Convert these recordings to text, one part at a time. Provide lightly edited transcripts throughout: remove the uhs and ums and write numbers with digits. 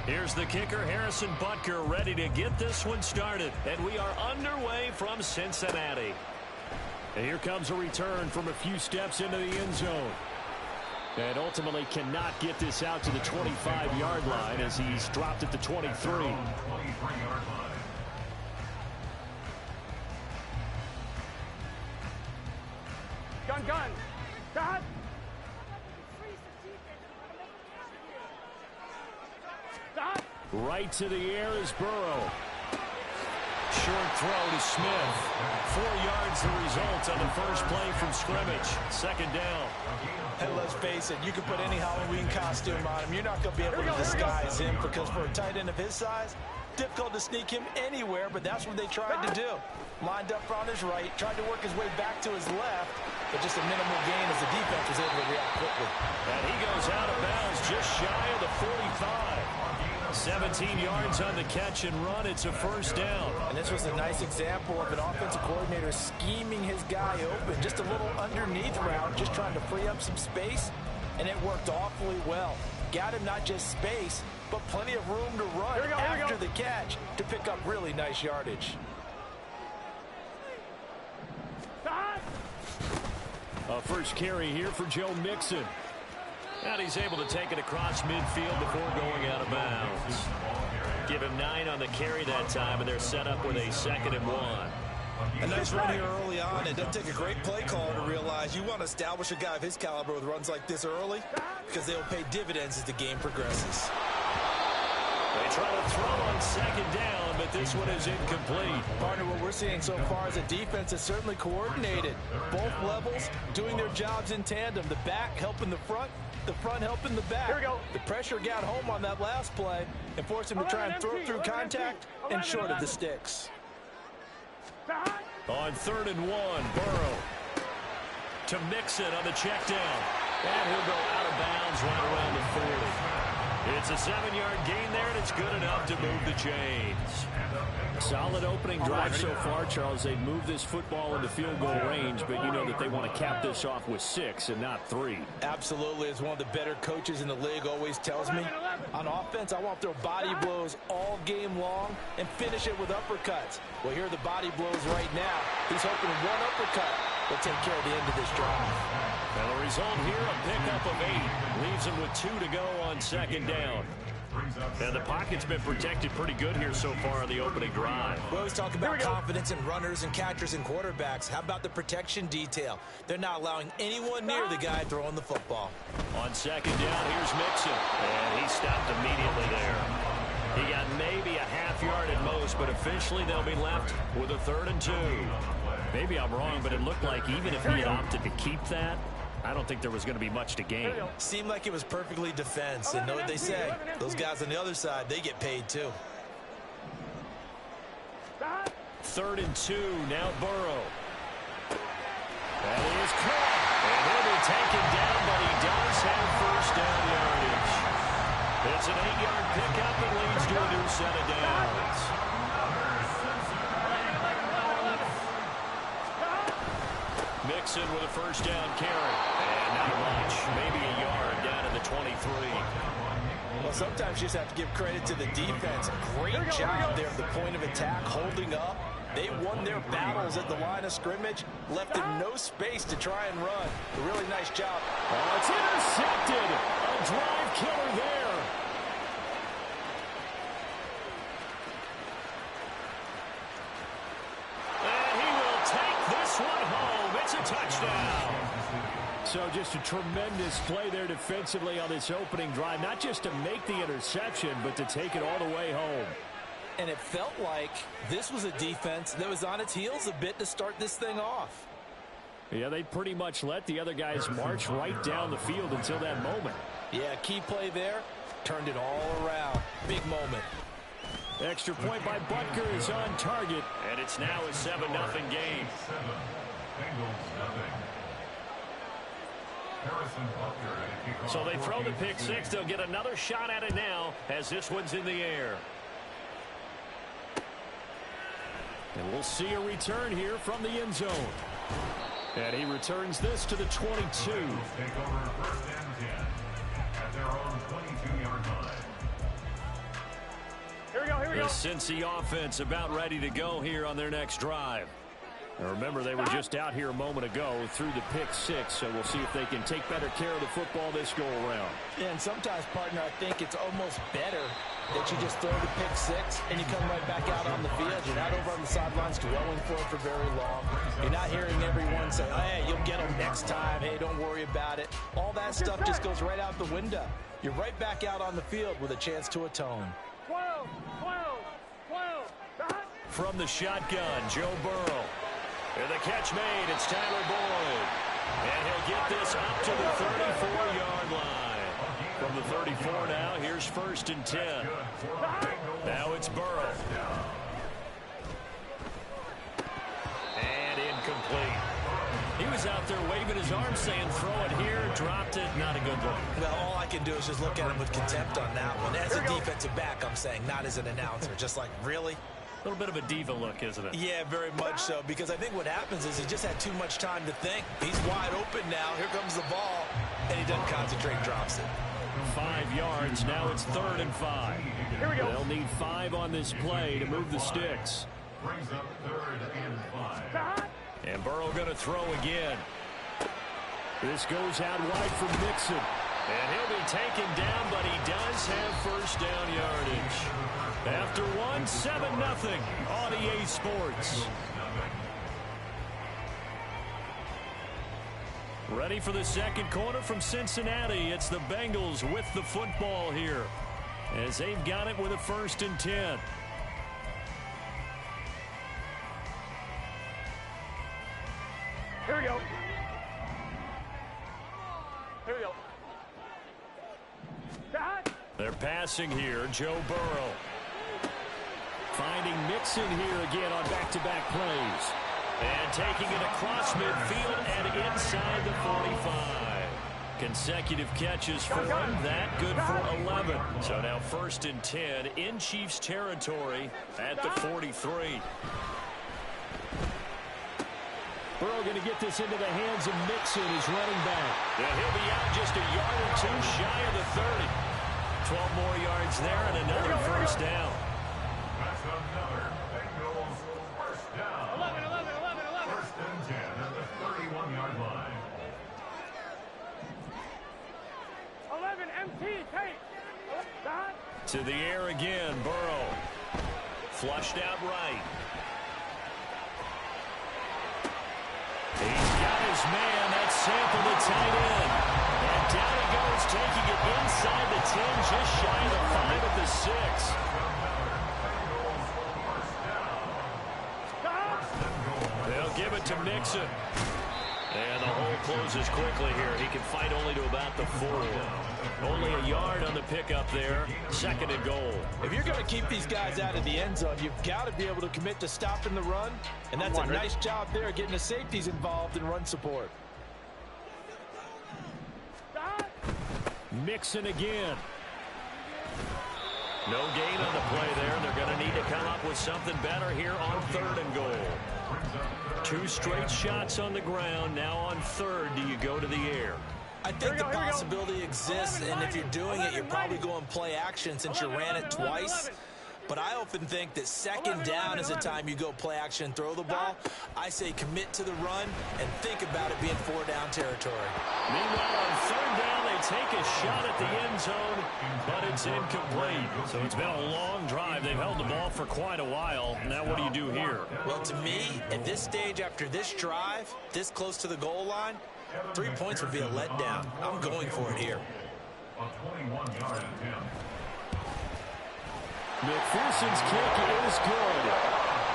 Here's the kicker, Harrison Butker, ready to get this one started. And we are underway from Cincinnati. And here comes a return from a few steps into the end zone. And ultimately cannot get this out to the 25-yard line as he's dropped at the 23. Gun. God. Right to the air is Burrow. Short throw to Smith. 4 yards the result on the first play from scrimmage. Second down. And let's face it, you can put any Halloween costume on him. You're not going to be able to disguise him because for a tight end of his size, difficult to sneak him anywhere, but that's what they tried to do. Lined up on his right, tried to work his way back to his left, but just a minimal gain as the defense was able to react quickly. And he goes out of bounds just shy of the 45. 17 yards on the catch and run. It's a first down. And this was a nice example of an offensive coordinator scheming his guy open. Just a little underneath route, just trying to free up some space, and it worked awfully well. Got him not just space, but plenty of room to run after the catch to pick up really nice yardage. A first carry here for Joe Mixon. And he's able to take it across midfield before going out of bounds. Give him 9 on the carry that time, and they're set up with a 2nd and 1. A nice run here early on. It doesn't take a great play caller to realize you want to establish a guy of his caliber with runs like this early because they'll pay dividends as the game progresses. They try to throw on 2nd down, but this one is incomplete. Partner, what we're seeing so far is a defense is certainly coordinated. Both levels doing their jobs in tandem. The back helping the front helping the back. Here we go. The pressure got home on that last play and forced him to try and throw through contact and short of the sticks. On 3rd and 1, Burrow to Mixon on the check down. And he'll go out of bounds right around the 40. It's a 7-yard gain there, and it's good enough to move the chains. Solid opening drive so far, Charles. They've moved this football into field goal range, but you know that they want to cap this off with 6 and not 3. Absolutely. As one of the better coaches in the league always tells me, on offense, I want to throw body blows all game long and finish it with uppercuts. Well, here are the body blows right now. He's hoping one uppercut will take care of the end of this drive. And the result here, a pickup of 8. Leaves him with 2 to go on 2nd down. And the pocket's been protected pretty good here so far on the opening drive. We always talk about confidence in runners and catchers and quarterbacks. How about the protection detail? They're not allowing anyone near the guy throwing the football. On 2nd down, here's Mixon. And he stopped immediately there. He got maybe a half-yard at most, but officially they'll be left with a 3rd and 2. Maybe I'm wrong, but it looked like even if he had opted to keep that, I don't think there was going to be much to gain. Seemed like it was perfectly defense. And know what they say, those guys on the other side, they get paid too. 3rd and 2, now Burrow. That is caught. And he'll be taken down, but he does have first down yardage. It's an 8-yard pickup and leads to a new set of downs. Mixon with a first down carry. And not much. Maybe a yard down to the 23. Well, sometimes you just have to give credit to the defense. Great job there at the point of attack, holding up. They won their battles at the line of scrimmage, left them no space to try and run. A really nice job. Oh, it's intercepted. A drive killer there. And he will take this one home. It's a touchdown. So just a tremendous play there defensively on this opening drive. Not just to make the interception, but to take it all the way home. And it felt like this was a defense that was on its heels a bit to start this thing off. Yeah, they pretty much let the other guys march right down the field until that moment. Yeah, key play there. Turned it all around. Big moment. Extra point by Butker is on target. And it's now a 7-0 game. So they throw the pick six. They'll get another shot at it now as this one's in the air. And we'll see a return here from the end zone. And he returns this to the 22. The Cincy offense about ready to go here on their next drive. And remember, they were just out here a moment ago through the pick six, so we'll see if they can take better care of the football this go-around. Yeah, and sometimes, partner, I think it's almost better that you just throw the pick six and you come right back out on the field. You're not over on the sidelines dwelling for it for very long. You're not hearing everyone say, oh, hey, you'll get them next time. Hey, don't worry about it. All that stuff just goes right out the window. You're right back out on the field with a chance to atone. 12. From the shotgun, Joe Burrow. And the catch made, it's Tyler Boyd. And he'll get this up to the 34-yard line. From the 34 now, here's 1st and 10. Now it's Burrow. And incomplete. He was out there waving his arm saying, throw it here, dropped it, not a good look. Well, all I can do is just look at him with contempt on that one. As a defensive back, I'm saying, not as an announcer. Just like, really? A little bit of a diva look, isn't it? Yeah, very much so, because I think what happens is he just had too much time to think. He's wide open now. Here comes the ball, and he doesn't concentrate, drops it. 5 yards. Now it's 3rd and 5. Here we go. They'll need 5 on this play to move the sticks. Brings up 3rd and 5. And Burrow going to throw again. This goes out wide for Mixon. And he'll be taken down, but he does have 1st down yardage. After 1, 7-0 on EA Sports. Ready for the second quarter from Cincinnati. It's the Bengals with the football here, as they've got it with a 1st and 10. Here we go. Here we go. They're passing here. Joe Burrow. Finding Mixon here again on back-to-back plays. And taking it across midfield and inside the 45. Consecutive catches for him. That good for 11. So now 1st and 10 in Chiefs territory at the 43. Burrow going to get this into the hands of Mixon, his running back. Yeah, he'll be out just a yard or two shy of the 30. 12 more yards there and another 1st down. That's another Bengals 1st down. 11. 1st and 10 at the 31-yard line. 11, MT, take. To the air again, Burrow. Flushed out right. He's got his man. That's Sample, the tight end. And down he goes, taking it inside the 10, just shy of the 5 at the 6. They'll give it to Mixon. And the hole closes quickly here. He can fight only to about the 4. Only a yard on the pickup there. 2nd and goal. If you're going to keep these guys out of the end zone, you've got to be able to commit to stopping the run. And that's a nice job there, getting the safeties involved in run support. Mixon again. No gain on the play there. They're going to need to come up with something better here on 3rd and goal. 2 straight shots on the ground. Now on 3rd, do you go to the air? I think the possibility exists, and if you're doing it, you're probably going play action since you ran it twice. But I often think that 2nd down is the time you go play action and throw the ball. I say commit to the run and think about it being 4-down territory. Meanwhile, on 3rd down, they take a shot at the end zone, but it's incomplete. So it's been a long drive. They've held the ball for quite a while. Now what do you do here? Well, to me, at this stage after this drive, this close to the goal line, 3 points would be a letdown. I'm going for it here. A 21-yard attempt. McPherson's kick is good.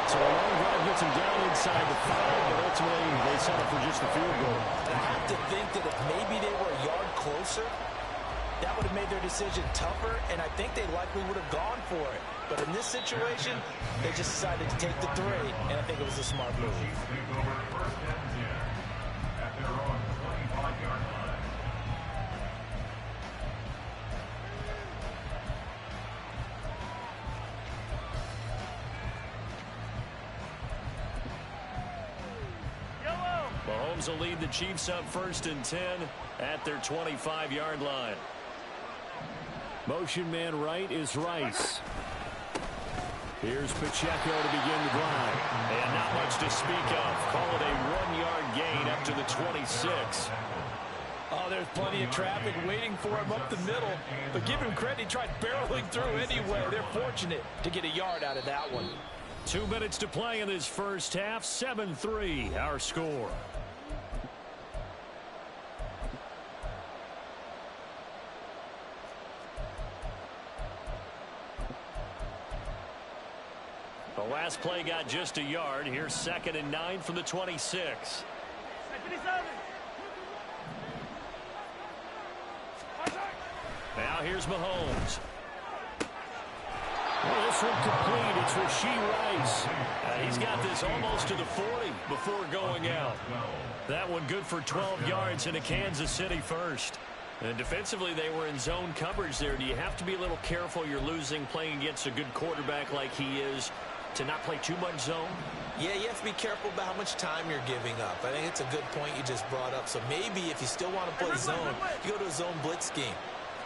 So a long drive gets him down inside the 5, but ultimately they settle for just a field goal. I have to think that if maybe they were a yard closer, that would have made their decision tougher, and I think they likely would have gone for it. But in this situation, they just decided to take the 3, and I think it was a smart move. Take over 1st and 10 at their own 25-yard line. Mahomes will lead the Chiefs up 1st and 10 at their 25-yard line. Motion man right is Rice. Here's Pacheco to begin the drive. And not much to speak of. Call it a 1-yard gain up to the 26. Oh, there's plenty of traffic waiting for him up the middle. But give him credit, he tried barreling through anyway. They're fortunate to get a yard out of that one. 2 minutes to play in this first half. 7-3, our score. The last play got just a yard. Here's 2nd and 9 from the 26. Now here's Mahomes. Well, this one complete. It's Rashee Rice. He's got this almost to the 40 before going out. That one good for 12 yards into Kansas City first. And defensively, they were in zone coverage there. Do you have to be a little careful? You're losing playing against a good quarterback like he is to not play too much zone? Yeah, you have to be careful about how much time you're giving up. I think it's a good point you just brought up. So maybe if you still want to play zone, you go to a zone blitz scheme.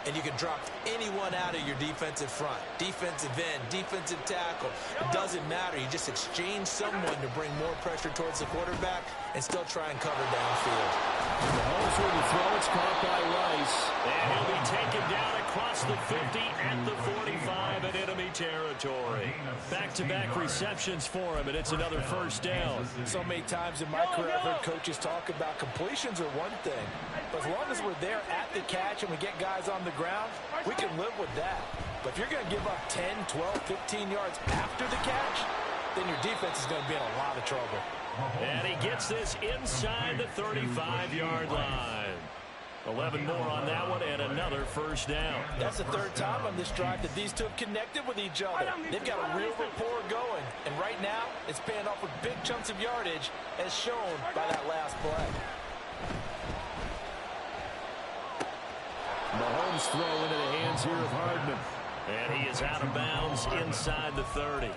And you can drop anyone out of your defensive front. Defensive end, defensive tackle. It doesn't matter. You just exchange someone to bring more pressure towards the quarterback and still try and cover downfield. Mahomes with the throw. It's caught by Rice. And he'll be taken down across the 50 at the 45 in enemy territory. Back-to-back receptions for him, and it's another first down. So many times in my career, I've heard coaches talk about completions are one thing. But as long as we're there at the catch and we get guys on the ground, we can live with that. But if you're going to give up 10, 12, 15 yards after the catch, then your defense is going to be in a lot of trouble. And he gets this inside the 35-yard line. 11 more on that one and another first down. That's the third time on this drive that these two have connected with each other. They've got a real rapport going. And right now, it's paying off with big chunks of yardage as shown by that last play. Mahomes throw into the hands here of Hardman. And he is out of bounds inside the 30.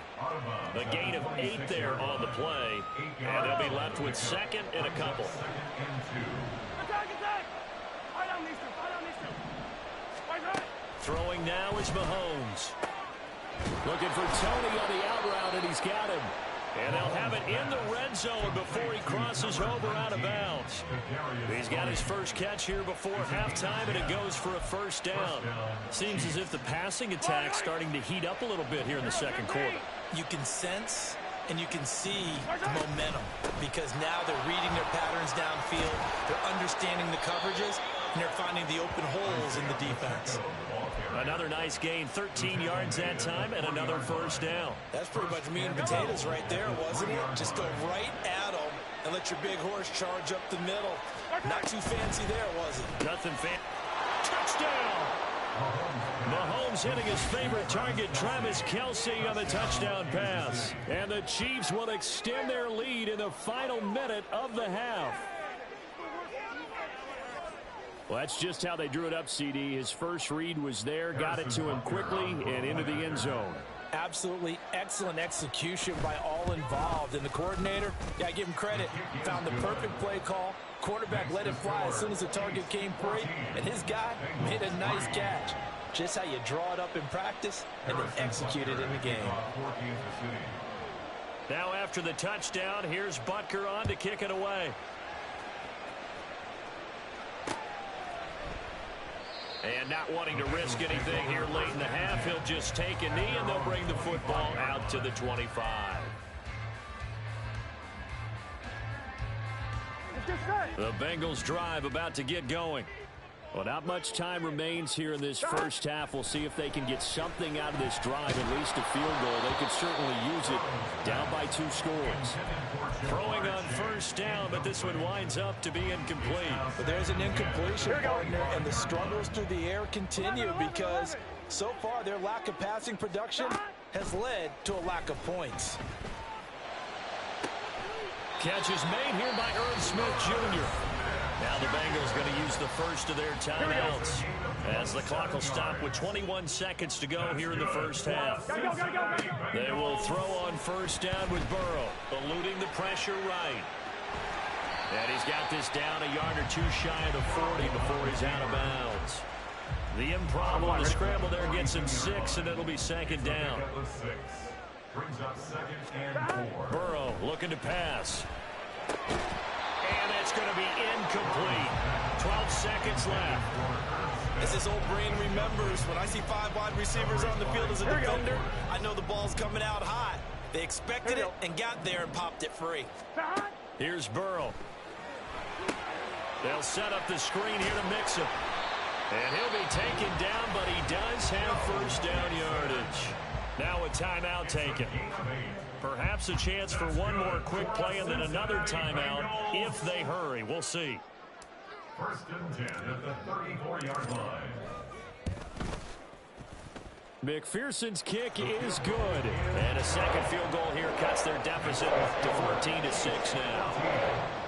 A gain of 8 there on the play. And they'll be left with 2nd and a couple. Throwing now is Mahomes. Looking for Tony on the out route, and he's got him. And they'll have it in the red zone before he crosses over out of bounds. He's got his first catch here before halftime, and it goes for a first down. Seems as if the passing attack's starting to heat up a little bit here in the second quarter. You can sense and you can see the momentum because now they're reading their patterns downfield, they're understanding the coverages, and they're finding the open holes in the defense. Another nice gain, 13 yards that time, and another first down. That's pretty much meat and potatoes right there, wasn't it? Just go right at them and let your big horse charge up the middle. Not too fancy there, was it? Nothing fancy. Touchdown! Mahomes hitting his favorite target, Travis Kelce, on the touchdown pass. And the Chiefs will extend their lead in the final minute of the half. Well, that's just how they drew it up, CD. His first read was there, got it to him quickly, and into the end zone. Absolutely excellent execution by all involved. And the coordinator, yeah, I give him credit, found the perfect play call. Quarterback let it fly as soon as the target came free, and his guy made a nice catch. Just how you draw it up in practice and then execute it in the game. Now after the touchdown, here's Butker on to kick it away. And not wanting to risk anything here late in the half, he'll just take a knee, and they'll bring the football out to the 25. The Bengals drive about to get going. Well, not much time remains here in this first half. We'll see if they can get something out of this drive, at least a field goal. They could certainly use it down by 2 scores. Throwing on first down, but this one winds up to be incomplete. But there's an incompletion, partner, and the struggles through the air continue because so far their lack of passing production has led to a lack of points. Catch is made here by Irv Smith Jr. Now the Bengals going to use the first of their timeouts as the clock will stop with 21 seconds to go here in the first half. They will throw on first down with Burrow, eluding the pressure right. And he's got this down a yard or 2 shy of the 40 before he's out of bounds. The improv on the scramble there gets him 6, and it'll be 2nd down. Brings up 2nd and 4. Burrow looking to pass. And it's going to be incomplete. 12 seconds left. As this old brain remembers, when I see 5 wide receivers on the field as a defender, I know the ball's coming out hot. They expected it and got there and popped it free. Here's Burrow. They'll set up the screen here to mix him. And he'll be taken down, but he does have first down yardage. Now a timeout taken. Perhaps a chance for one more quick play and then another timeout if they hurry. We'll see. 1st and 10 at the 34-yard line. McPherson's kick is good. And a second field goal here cuts their deficit to 14-6 now.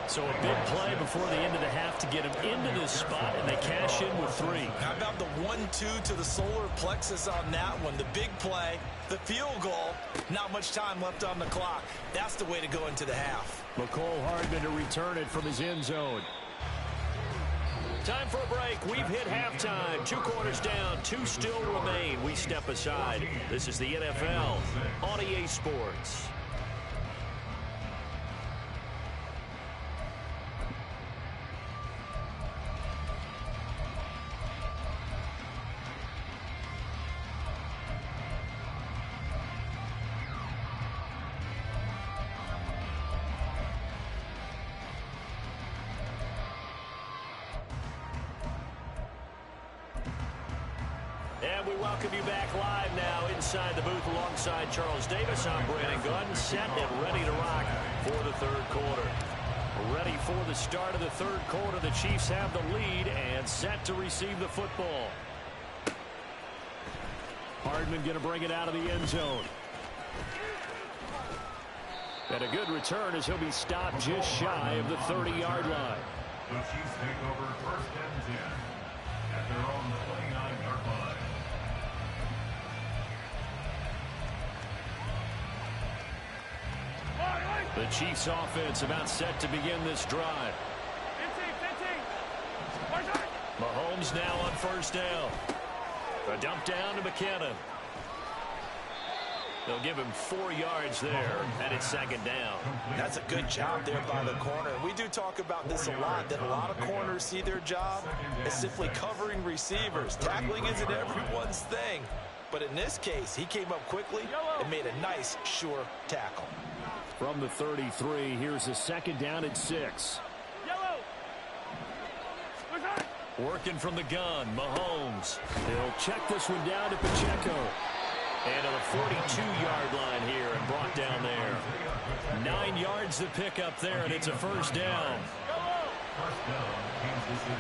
So a big play before the end of the half to get them into this spot, and they cash in with 3. How about the 1-2 to the solar plexus on that one? The big play, the field goal, not much time left on the clock. That's the way to go into the half. McCole Hardman to return it from his end zone. Time for a break. We've hit halftime. 2 quarters down. 2 still remain. We step aside. This is the NFL on EA Sports. And we welcome you back live now inside the booth alongside Charles Davis. I'm Brandon Gunn, set and ready to rock for the 3rd quarter. Ready for the start of the 3rd quarter. The Chiefs have the lead and set to receive the football. Hardman going to bring it out of the end zone. And a good return as he'll be stopped just shy of the 30-yard line. The Chiefs take over 1st and 10 at their own 29-yard line. The Chiefs offense about set to begin this drive. 15. Mahomes now on 1st down. A dump down to McKinnon. They'll give him 4 yards there, and it's 2nd down. That's a good job there by the corner. We do talk about this a lot, that a lot of corners see their job as simply covering receivers. Tackling isn't everyone's thing. But in this case, he came up quickly and made a nice, sure tackle. From the 33, here's a 2nd down and 6. Working from the gun, Mahomes. He'll check this one down to Pacheco. And to the 42-yard line here and brought down there. 9 yards to pick up there, and it's a 1st down. 1st down, Kansas City.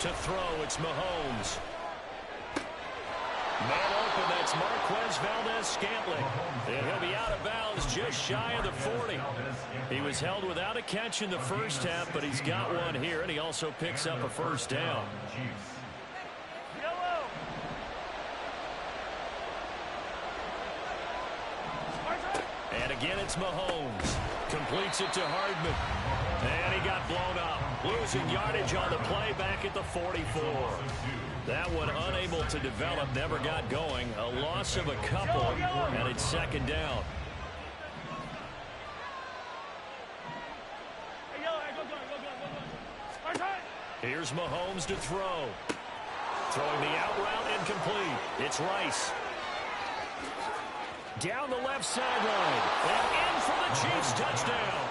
To throw, it's Mahomes. Man open, that's Marquez Valdez-Scantling. And he'll be out of bounds just shy of the 40. He was held without a catch in the 1st half, but he's got one here, and he also picks up a 1st down. And again, it's Mahomes. Completes it to Hardman. And he got blown up. Losing yardage on the play back at the 44. That one unable to develop, never got going. A loss of a couple, and it's 2nd down. Here's Mahomes to throw. Throwing the out route incomplete. It's Rice. Down the left sideline. And in for the Chiefs touchdown.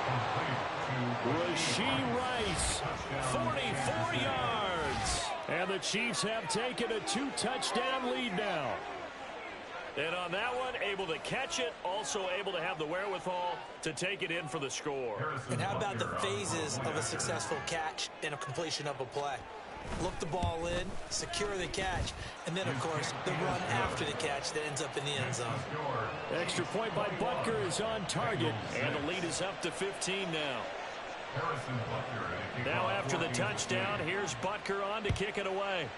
Rashee Rice, 44 yards. And the Chiefs have taken a 2-touchdown lead now. And on that one, able to catch it, also able to have the wherewithal to take it in for the score. And how about the phases of a successful catch and a completion of a play? Look the ball in, secure the catch, and then, of course, the run after the catch that ends up in the end zone. Extra point by Butker is on target, and the lead is up to 15 now. Now after the touchdown, here's Butker on to kick it away.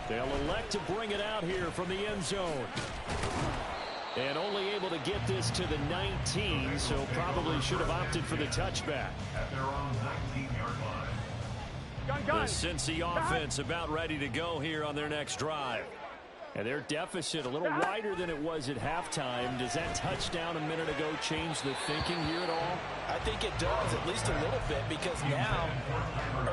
They'll elect to bring it out here from the end zone. And only able to get this to the 19, so probably should have opted for the touchback. At their own 19-yard line. The Cincy offense about ready to go here on their next drive. And their deficit a little wider than it was at halftime. Does that touchdown a minute ago change the thinking here at all? I think it does, at least a little bit, because now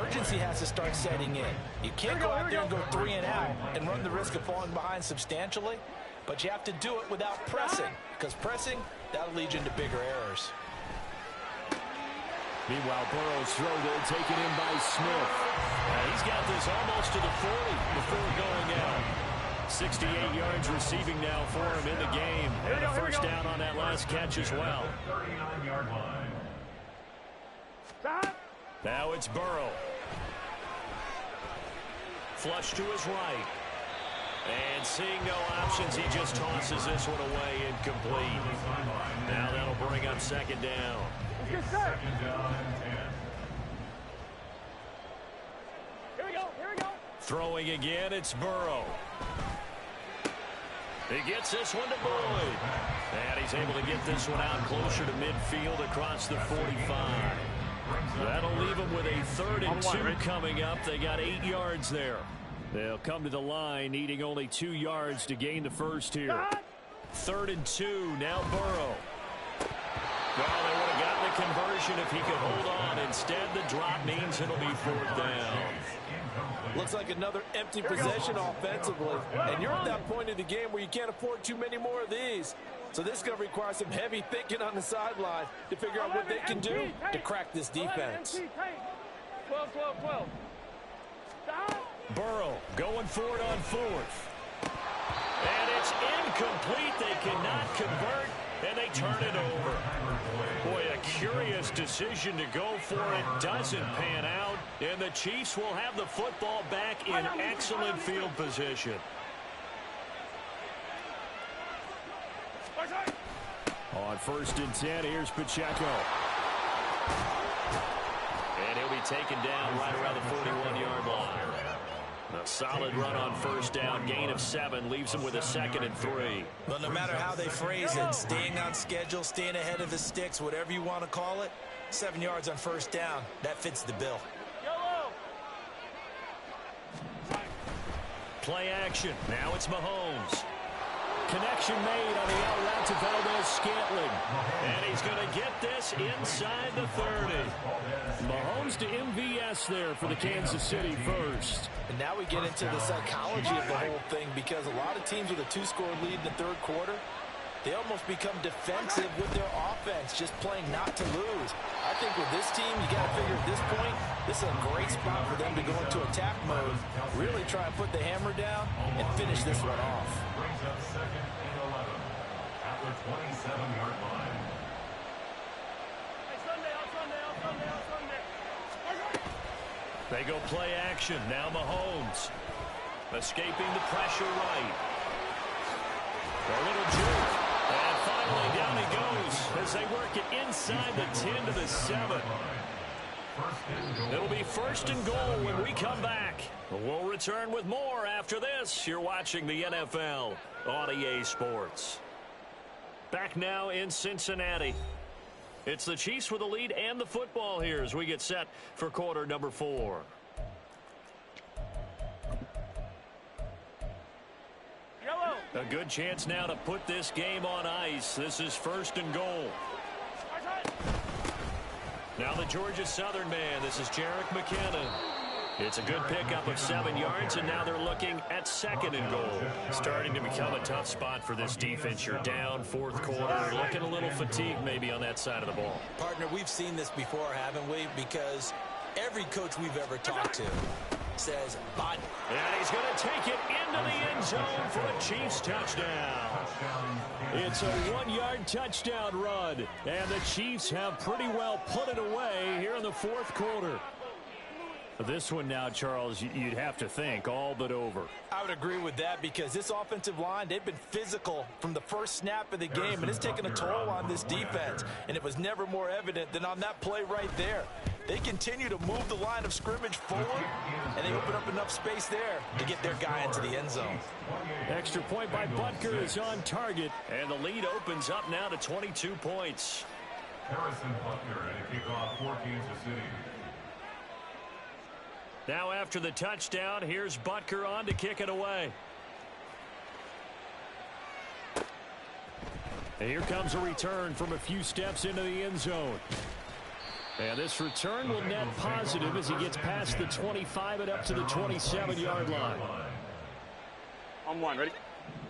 urgency has to start setting in. You can't go out there and go 3 and out and run the risk of falling behind substantially, but you have to do it without pressing, because pressing, that'll lead you into bigger errors. Meanwhile, Burrow's throw there taken in by Smith. He's got this almost to the 40 before going out. 68 yards receiving now for him in the game. And a first down on that last catch as well. 39-yard line. Now it's Burrow. Flush to his right. And seeing no options, he just tosses this one away incomplete. Now that'll bring up second down. Second down and 10. Here we go. Throwing again, it's Burrow. He gets this one to Boyd. And he's able to get this one out closer to midfield across the 45. That'll leave them with a 3rd and 2 coming up. They got 8 yards there. They'll come to the line needing only 2 yards to gain the first here. 3rd and 2, now Burrow. Well, they would have gotten the conversion if he could hold on. Instead, the drop means it'll be 4th down. Looks like another empty possession offensively. And you're at that point in the game where you can't afford too many more of these. So this is going to require some heavy thinking on the sideline to figure out what they can do to crack this defense. 12. Burrow going for it on 4th. And it's incomplete. They cannot convert, and they turn it over. Boy, a curious decision to go for it. Doesn't pan out, and the Chiefs will have the football back in excellent field position. On 1st and 10, here's Pacheco. And he'll be taken down right around the 41-yard line. A solid run on 1st down, gain of 7, leaves him with a 2nd and 3. Well, no matter how they phrase it, staying on schedule, staying ahead of the sticks, whatever you want to call it, 7 yards on 1st down, that fits the bill. Play action. Now it's Mahomes. Connection made on the out route to Valdez-Scantling. And he's going to get this inside the 30. Mahomes to MVS there for the Kansas City first. And now we get into the psychology of the whole thing, because a lot of teams with a 2-score lead in the 3rd quarter, they almost become defensive with their offense, just playing not to lose. I think with this team, you got to figure at this point, this is a great spot for them to go into attack mode, really try and put the hammer down and finish this one off. Brings up 2nd and 11 at the 27-yard line. They go play action. Now Mahomes. Escaping the pressure right. A little juke. And finally down he goes as they work it inside the 10 to the 7. It'll be 1st and goal when we come back. We'll return with more after this. You're watching the NFL on EA Sports. Back now in Cincinnati. It's the Chiefs with the lead and the football here as we get set for quarter number 4. A good chance now to put this game on ice. This is 1st and goal. Now the Georgia Southern man. This is Jerick McKinnon. It's a good pickup of 7 yards, and now they're looking at 2nd and goal. Starting to become a tough spot for this defense. You're down 4th quarter, looking a little fatigued maybe on that side of the ball. Partner, we've seen this before, haven't we? Because every coach we've ever talked to says, but. And he's going to take it into the end zone for a Chiefs touchdown. It's a 1-yard touchdown run, and the Chiefs have pretty well put it away here in the 4th quarter. This one now, Charles, you'd have to think all but over. I would agree with that, because this offensive line, they've been physical from the first snap of the game, and it's taken a toll on this defense. And it was never more evident than on that play right there. They continue to move the line of scrimmage forward, and they open up enough space there to get their guy into the end zone. Extra point by Butker is on target, and the lead opens up now to 22 points. Harrison Butker at a kickoff for Kansas City. Now after the touchdown, here's Butker on to kick it away. And here comes a return from a few steps into the end zone. And this return will net positive as he gets past the 25 and up to the 27-yard line. On one, ready?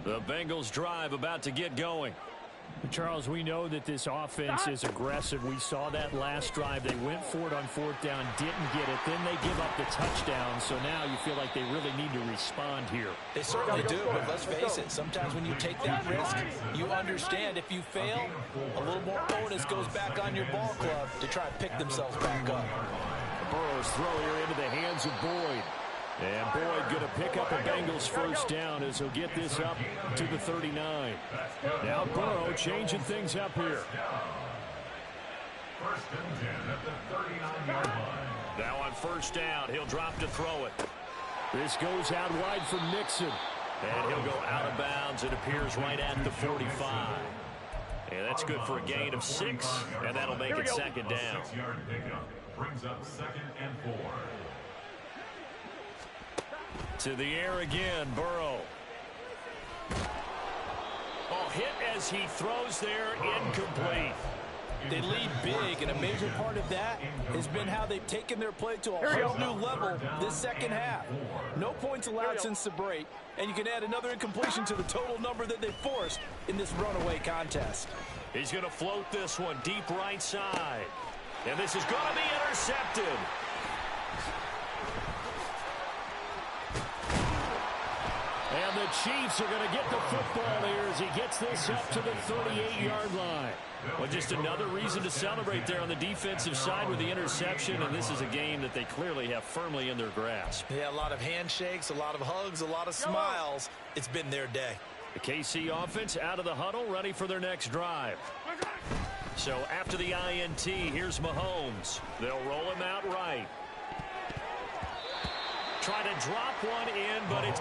The Bengals drive about to get going. Charles, we know that this offense is aggressive. We saw that last drive. They went for it on fourth down, didn't get it. Then they give up the touchdown. So now you feel like they really need to respond here. They certainly do, but let's face it. Sometimes when you take that risk, you understand if you fail, a little more onus goes back on your ball club to try to pick themselves back up. Burrow's throw here into the hands of Boyd. And Boyd going to pick up a Bengals first down as he'll get this up to the 39. Now Burrow changing things up here. First and 10 at the 39-yard line. Now on first down, he'll drop to throw it. This goes out wide for Mixon. And he'll go out of bounds. It appears right at the 45. And that's good for a gain of 6, and that'll make it second down. 6-yard pickup brings up 2nd and 4. To the air again, Burrow. Oh, hit as he throws there, incomplete. They lead big, and a major part of that has been how they've taken their play to a whole new level this second half. No points allowed since the break, and you can add another incompletion to the total number that they forced in this runaway contest. He's going to float this one deep right side. And this is going to be intercepted. And the Chiefs are going to get the football here as he gets this up to the 38-yard line. Well, just another reason to celebrate there on the defensive side with the interception, and this is a game that they clearly have firmly in their grasp. Yeah, a lot of handshakes, a lot of hugs, a lot of smiles. It's been their day. The KC offense out of the huddle, ready for their next drive. So after the INT, here's Mahomes. They'll roll him out right. Try to drop one in, but it's...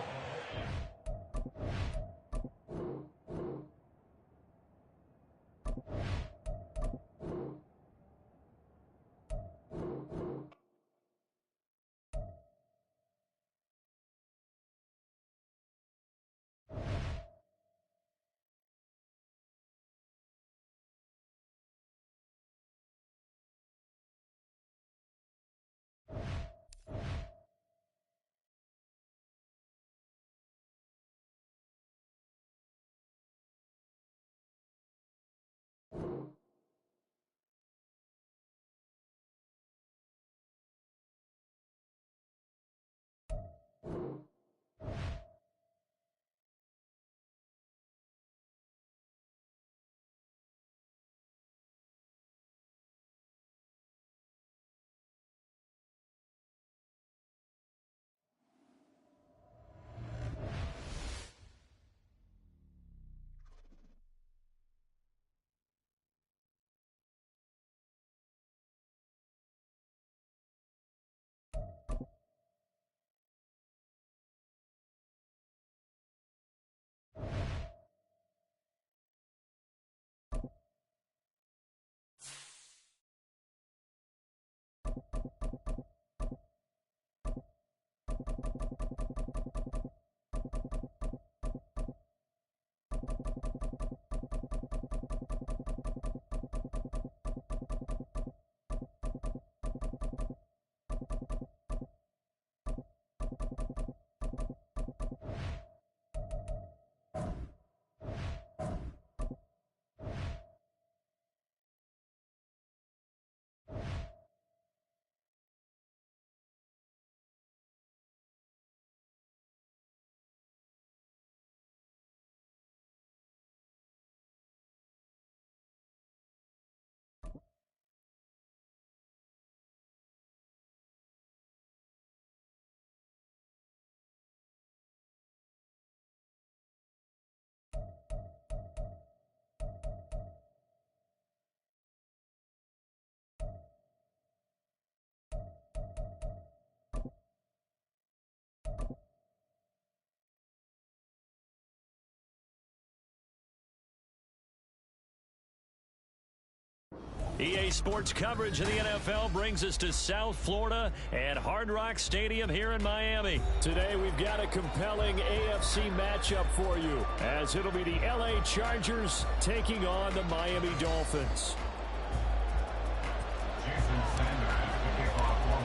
EA Sports coverage of the NFL brings us to South Florida at Hard Rock Stadium here in Miami. Today we've got a compelling AFC matchup for you, as it'll be the LA Chargers taking on the Miami Dolphins.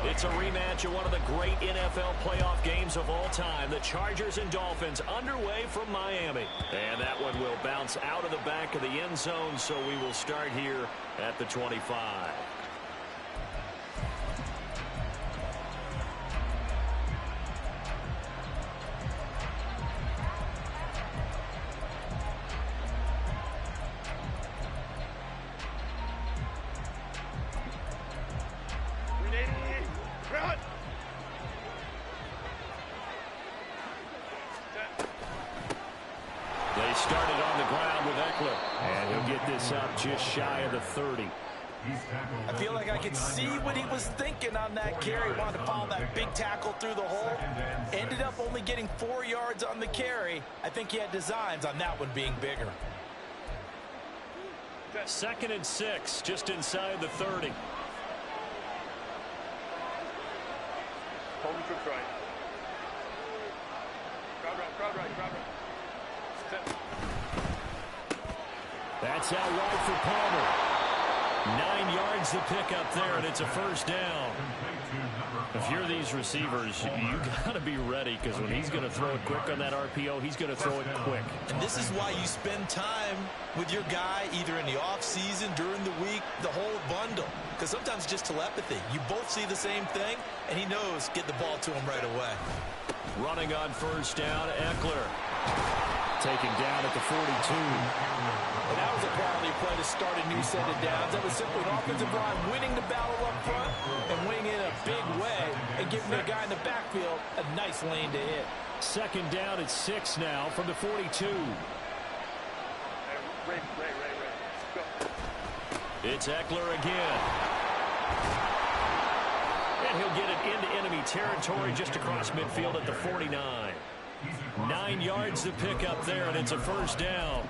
It's a rematch of one of the great NFL playoff games of all time. The Chargers and Dolphins underway from Miami. And that one will bounce out of the back of the end zone, so we will start here at the 25. Started on the ground with Eckler, and he'll get this up just shy of the 30. I feel like I could see what he was thinking on that carry. Wanted to follow that big tackle through the hole. Ended up only getting 4 yards on the carry. I think he had designs on that one being bigger. 2nd and 6, just inside the 30. Hold the troops right. Crowd right, crowd right, crowd right. Step. That's out wide for Palmer. 9 yards to pick up there, and it's a first down. If you're these receivers, you got to be ready, because when he's going to throw it quick on that RPO, he's going to throw it quick. And this is why you spend time with your guy either in the offseason, during the week, the whole bundle. Because sometimes just telepathy. You both see the same thing, and he knows get the ball to him right away. Running on first down, Eckler. Taken down at the 42. And that was a quality play to start a new set of downs. That was simply an offensive line winning the battle up front and winning in a big way and giving their guy in the backfield a nice lane to hit. 2nd down at 6 now from the 42. Ray. Go. It's Eckler again. And he'll get it into enemy territory just across midfield at the 49. 9 yards to pick up there, and it's a first down.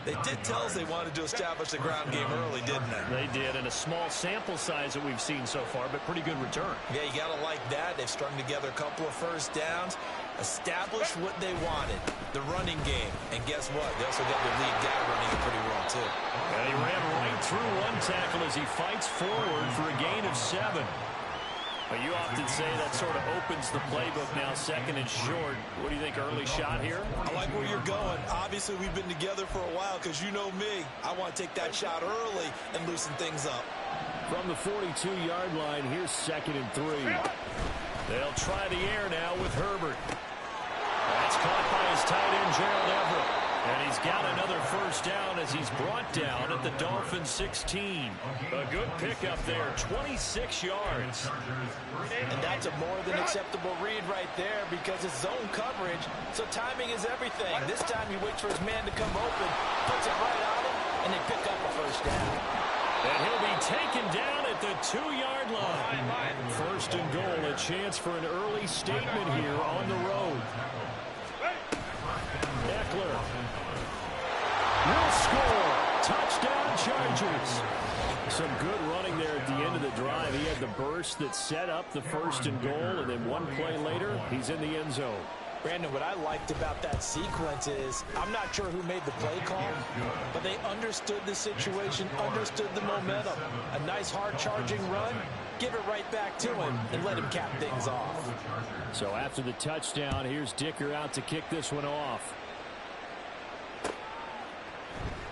They did tell us they wanted to establish the ground game early, didn't they? They did, and a small sample size that we've seen so far, but pretty good return. Yeah, you got to like that. They've strung together a couple of first downs, established what they wanted, the running game. And guess what? They also got their lead guy running it pretty well, too. And he ran right through one tackle as he fights forward for a gain of 7. But you often say that sort of opens the playbook now, 2nd and short. What do you think, early shot here? I like where you're going. Obviously, we've been together for a while because you know me. I want to take that shot early and loosen things up. From the 42-yard line, here's 2nd and 3. They'll try the air now with Herbert. That's caught by his tight end, Gerald Everett. And he's got another first down as he's brought down at the Dolphins' 16. A good pickup there, 26 yards. And that's a more than acceptable read right there because it's zone coverage, so timing is everything. This time he waits for his man to come open, puts it right on him, and they pick up a first down. And he'll be taken down at the 2-yard line. 1st and goal, a chance for an early statement here on the road. Eckler will score. Touchdown, Chargers. Some good running there at the end of the drive. He had the burst that set up the 1st and goal, and then one play later, he's in the end zone. Brandon, what I liked about that sequence is I'm not sure who made the play call, but they understood the situation, understood the momentum. A nice hard-charging run, give it right back to him, and let him cap things off. So after the touchdown, here's Dicker out to kick this one off.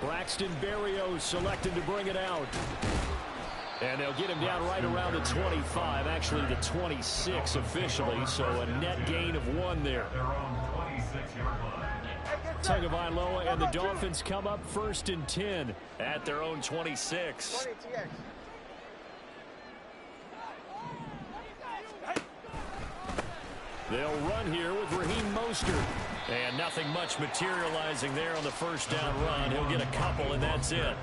Braxton Berrios selected to bring it out. And they'll get him down right around the 25, actually the 26 officially, so a net gain of 1 there. Tagovailoa and the Dolphins come up 1st and 10 at their own 26. They'll run here with Raheem Mostert. And nothing much materializing there on the first down run. He'll get a couple, and that's it.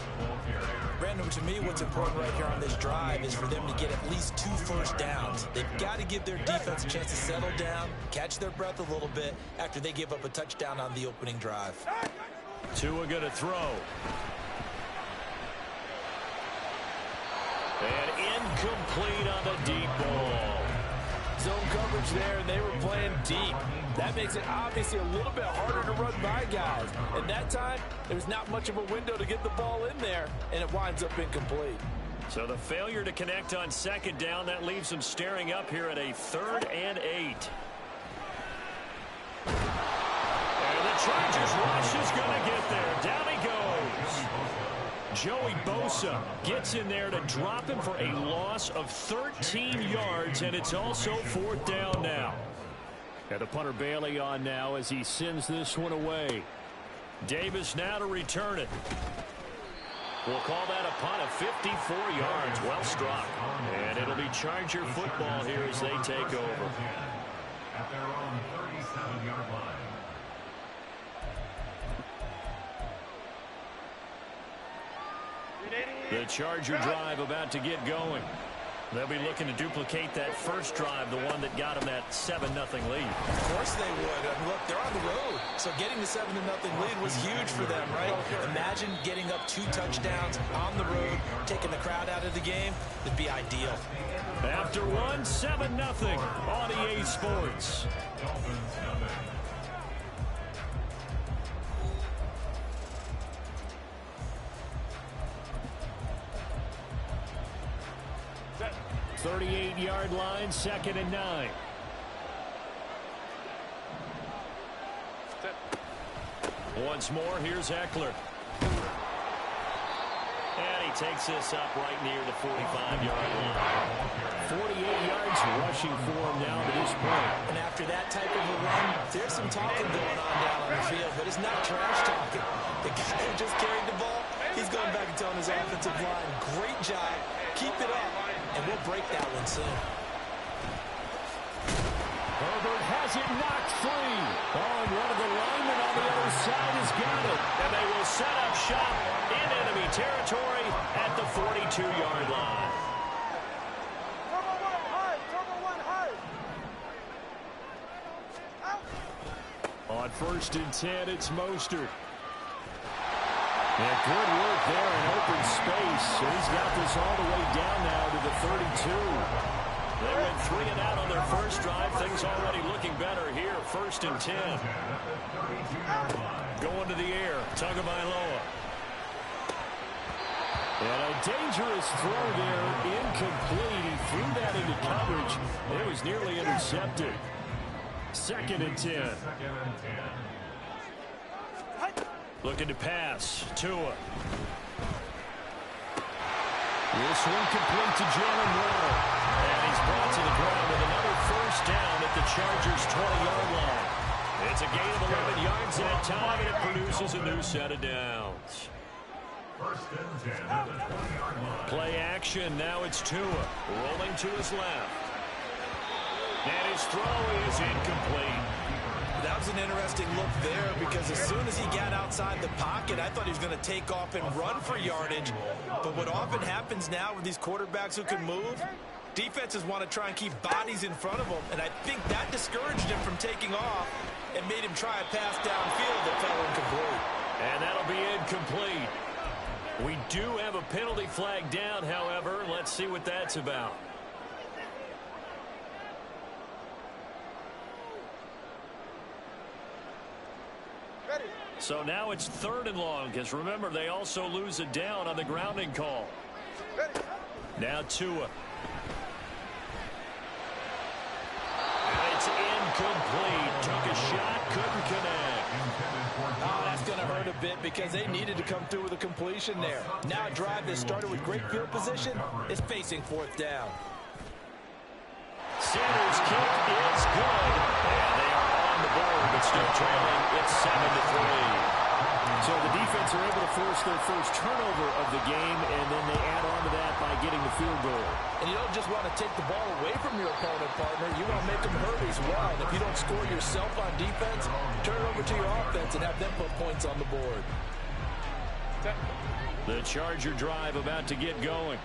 Brandon, to me, what's important right here on this drive is for them to get at least 2 first downs. They've got to give their defense a chance to settle down, catch their breath a little bit after they give up a touchdown on the opening drive. Tua going to throw. And incomplete on the deep ball. Zone coverage there, and they were playing deep. That makes it obviously a little bit harder to run by guys. At that time, there's not much of a window to get the ball in there, and it winds up incomplete. So the failure to connect on second down, that leaves them staring up here at a 3rd and 8. And the Chargers rush is going to get there. Down he goes. Joey Bosa gets in there to drop him for a loss of 13 yards, and it's also 4th down now. And the punter Bailey on now as he sends this one away. Davis now to return it. We'll call that a punt of 54 yards. Well struck. And it'll be Charger football here as they take over. At their own 37-yard line. The Charger drive about to get going. They'll be looking to duplicate that first drive, the one that got them that 7-0 lead. Of course they would. I mean, look, they're on the road. So getting the 7-0 lead was huge for them, right? Imagine getting up 2 touchdowns on the road, taking the crowd out of the game. It'd be ideal. After one, 7-0 on EA Sports. Dolphins nothing. 38-yard line, 2nd and 9. Once more, here's Eckler. And he takes this up right near the 45-yard line. 48 yards rushing for him now to this point. And after that type of a run, there's some talking going on down on the field, but it's not trash talking. The guy who just carried the ball, he's going back and telling his offensive line, great job, keep it up, and we'll break that one soon. Herbert has it knocked free. Oh, and one of the linemen on the other side has got it. And they will set up shop in enemy territory at the 42-yard line. On 1st and 10, it's Mostert. Yeah, good work there in open space. So he's got this all the way down now to the 32. They went 3 and out on their first drive. Things already looking better here. 1st and 10. Going to the air. Tagovailoa. And a dangerous throw there. Incomplete. He threw that into coverage. It was nearly intercepted. 2nd and 10. Looking to pass. Tua. This one complete to Jalen Waddle. And he's brought to the ground with another 1st down at the Chargers' 20-yard line. It's a gain of 11 yards that time, and it produces a new set of downs. 1st and 10 at the 20-yard line. Play action. Now it's Tua. Rolling to his left. And his throw is incomplete. That was an interesting look there because as soon as he got outside the pocket, I thought he was going to take off and run for yardage. But what often happens now with these quarterbacks who can move, defenses want to try and keep bodies in front of them. And I think that discouraged him from taking off and made him try a pass downfield that fell incomplete. And that'll be incomplete. We do have a penalty flag down, however. Let's see what that's about. So now it's 3rd and long, because remember, they also lose a down on the grounding call. Now Tua. And it's incomplete. Took a shot, couldn't connect. Oh, that's going to hurt a bit because they needed to come through with a completion there. Now a drive that started with great field position is facing 4th down. Sanders' kick is good. And they are on the board, but still trailing. It's 7-3. So the defense are able to force their first turnover of the game, and then they add on to that by getting the field goal. And you don't just want to take the ball away from your opponent, partner. You want to make them hurt as well. And if you don't score yourself on defense, turn it over to your offense and have them put points on the board. The Charger drive about to get going.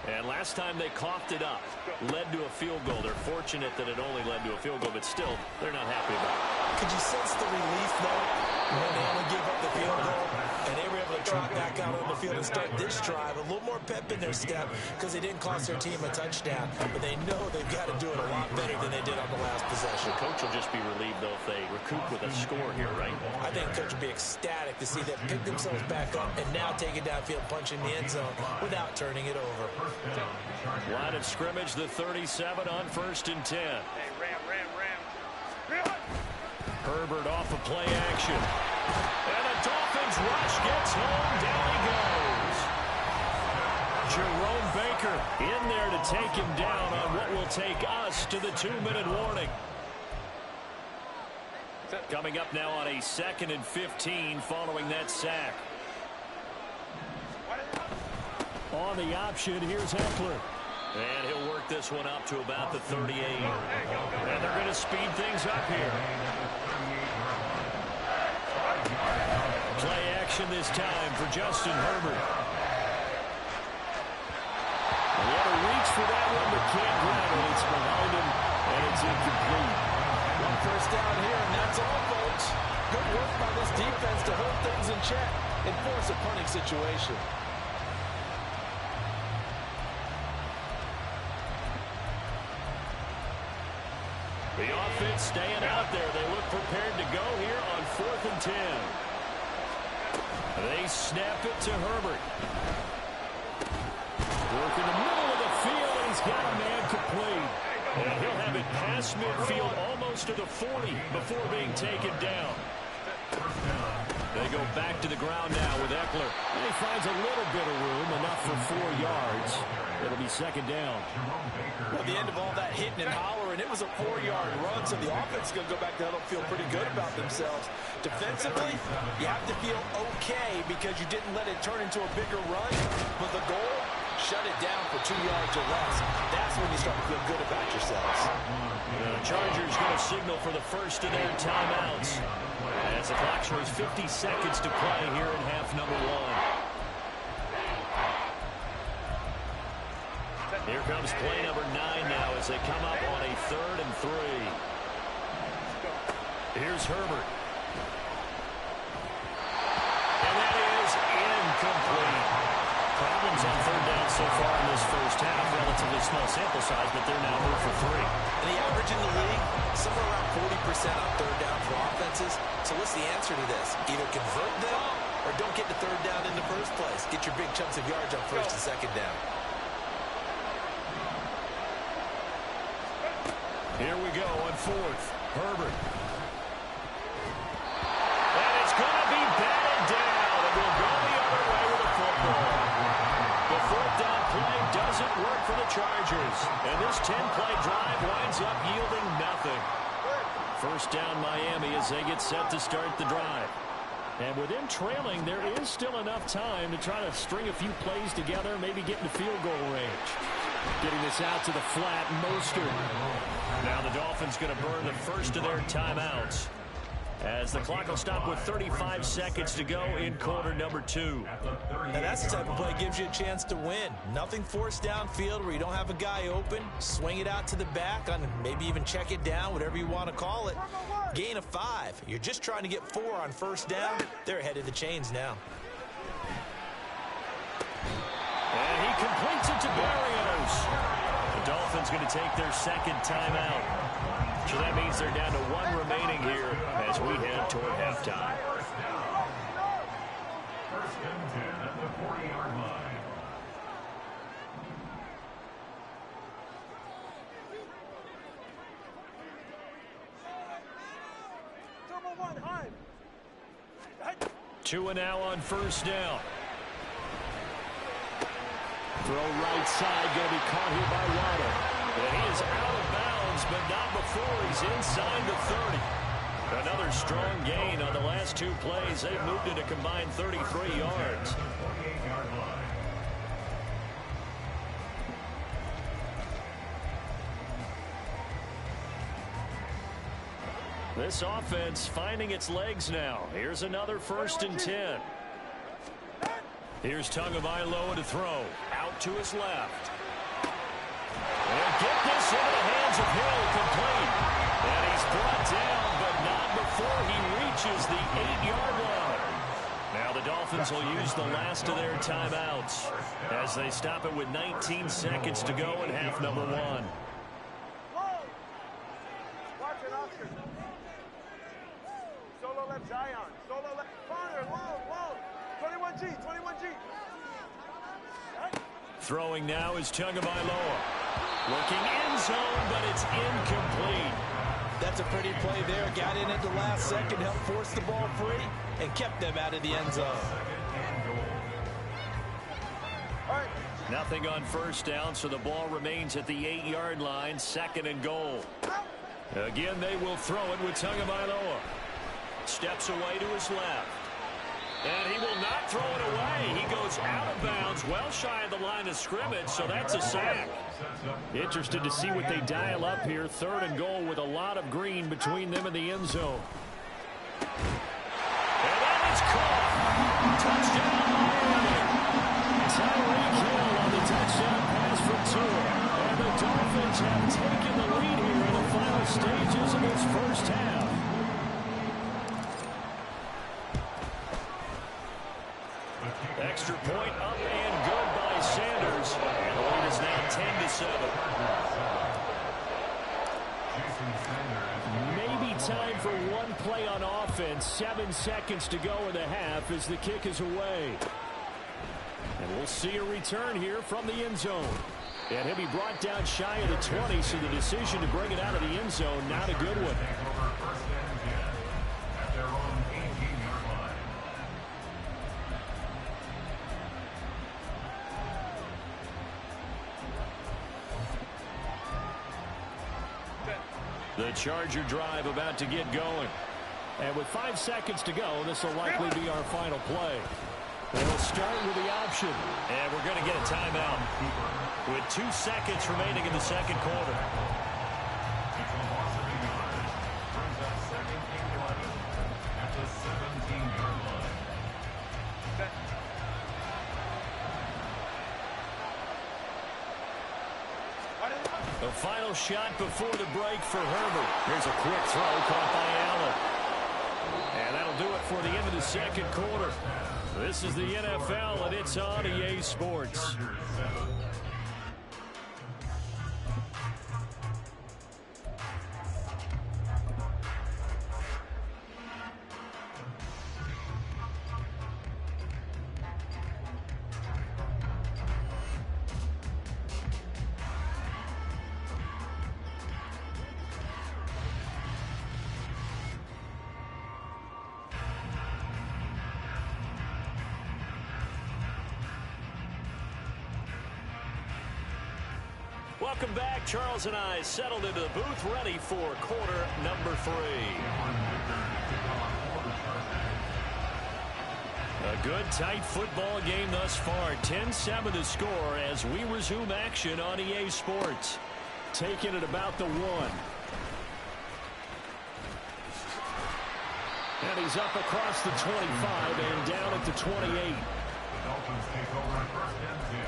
And last time they coughed it up, led to a field goal. They're fortunate that it only led to a field goal, but still, they're not happy about it. Could you sense the relief, though, when they only give up the field goal and they were able to trot back out on the field and start this drive. A little more pep in their step because they didn't cost their team a touchdown. But they know they've got to do it a lot better than they did on the last possession. The coach will just be relieved, though, if they recoup with a score here, right? I think the coach will be ecstatic to see them pick themselves back up and now take it downfield, punch in the end zone without turning it over. Line of scrimmage, the 37 on 1st and 10. Hey, ram. Herbert off of play action. And the Dolphins rush gets home. Down he goes. Jerome Baker in there to take him down on what will take us to the 2-minute warning. Coming up now on a 2nd and 15 following that sack. On the option, here's Eckler. And he'll work this one up to about the 38. And they're going to speed things up here. Play action this time for Justin Herbert. He had to reach for that one, but can't grab it. It's behind him, and it's incomplete. One first down here, and that's all, folks. Good work by this defense to hold things in check and force a punting situation. The offense staying out there. They look prepared to go here on 4th and 10. They snap it to Herbert. Work in the middle of the field, and he's got a man complete. And he'll have it past midfield almost to the 40 before being taken down. They go back to the ground now with Eckler. And he finds a little bit of room, enough for 4 yards. It'll be 2nd down. Well, at the end of all that hitting and hollering, it was a 4-yard run, so the offense is going to go back to huddle, feel pretty good about themselves. Defensively, you have to feel okay because you didn't let it turn into a bigger run. But the goal, shut it down for 2 yards or less. That's when you start to feel good about yourselves. The Chargers going to signal for the first of their timeouts. As the clock shows 50 seconds to play here in half number 1. Here comes play number 9 now as they come up on a 3rd and 3. Here's Herbert. And that is incomplete. Problems on 3rd down so far in this first half. Relatively small sample size, but they're now 0 for 3. And the average in the league, somewhere around 40% on 3rd down for offenses. So what's the answer to this? Either convert them or don't get the 3rd down in the first place. Get your big chunks of yards on 1st and 2nd down. Here we go on 4th. Herbert. And it's going to be batted down. And we'll go the other way with the football. The 4th down play doesn't work for the Chargers. And this 10-play drive winds up yielding nothing. First down Miami as they get set to start the drive. And with them trailing, there is still enough time to try to string a few plays together, maybe get into field goal range. Getting this out to the flat, Mostert. Now the Dolphins going to burn the first of their timeouts as the clock will stop with 35 seconds to go in quarter number 2. Now that's the type of play that gives you a chance to win. Nothing forced downfield where you don't have a guy open. Swing it out to the back, on maybe even check it down, whatever you want to call it. Gain of 5. You're just trying to get 4 on 1st down. They're ahead of the chains now. And he completes it to Barrios. The Dolphins going to take their 2nd timeout. So that means they're down to 1 remaining here as we head toward halftime. 1st and 10 at the 40-yard line. Two and now on 1st down. Throw right side, going to be caught here by Waddle. And he is out of bounds, but not before he's inside the 30. Another strong gain on the last 2 plays. They've moved it a combined 33 yards. 48-yard line. This offense finding its legs now. Here's another 1st and 10. Here's Tagovailoa to throw. Out to his left. And get this into the hands of Hill, complete. And he's brought down, but not before he reaches the 8-yard line. Now the Dolphins will use the last of their timeouts as they stop it with 19 seconds to go in half number 1. Watch it, Oscar. Solo left Zion. Solo left corner. Long. 21G. Throwing now is Tagovailoa. Looking end zone, but it's incomplete. That's a pretty play there. Got in at the last second, helped force the ball free, and kept them out of the end zone. Nothing on first down, so the ball remains at the 8-yard line, 2nd and goal. Again, they will throw it with Tagovailoa. Steps away to his left. And he will not throw it away. He goes out of bounds, well shy of the line of scrimmage, so that's a sack. Interested to see what they dial up here. 3rd and goal with a lot of green between them and the end zone. And that is caught. Touchdown, Miami. Tyreek Hill on the touchdown pass from Tua. And the Dolphins have taken the lead here in the final stages of this first half. Extra point up and good by Sanders. And the lead is now 10-7. Maybe time for one play on offense. 7 seconds to go in the half as the kick is away. And we'll see a return here from the end zone. And he'll be brought down shy of the 20, so the decision to bring it out of the end zone, not a good one. The Charger drive about to get going. And with 5 seconds to go, this will likely be our final play. They'll start with the option. And we're going to get a timeout with 2 seconds remaining in the second quarter. The final shot before the break for Herbert. Here's a quick throw caught by Allen. And that'll do it for the end of the second quarter. This is the NFL, and it's on EA Sports. Welcome back. Charles and I settled into the booth, ready for quarter number 3. A good, tight football game thus far. 10-7 to score as we resume action on EA Sports. Taking it about the 1. And he's up across the 25 and down at the 28. The Dolphins take over first and 10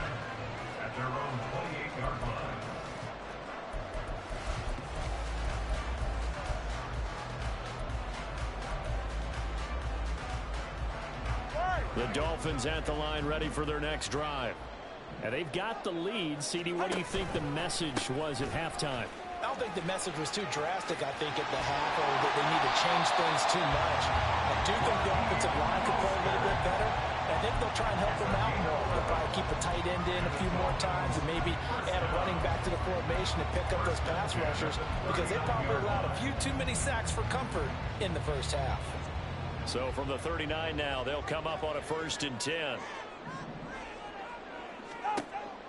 at their own 28-yard line. The Dolphins at the line, ready for their next drive. And they've got the lead. CD, what do you think the message was at halftime? I don't think the message was too drastic, I think, at the half, or that they need to change things too much. I do think the offensive line could play a little bit better. I think they'll try and help them out more. They'll probably keep a tight end in a few more times and maybe add a running back to the formation to pick up those pass rushers, because they probably allowed a few too many sacks for comfort in the first half. So from the 39 now, they'll come up on a 1st and 10.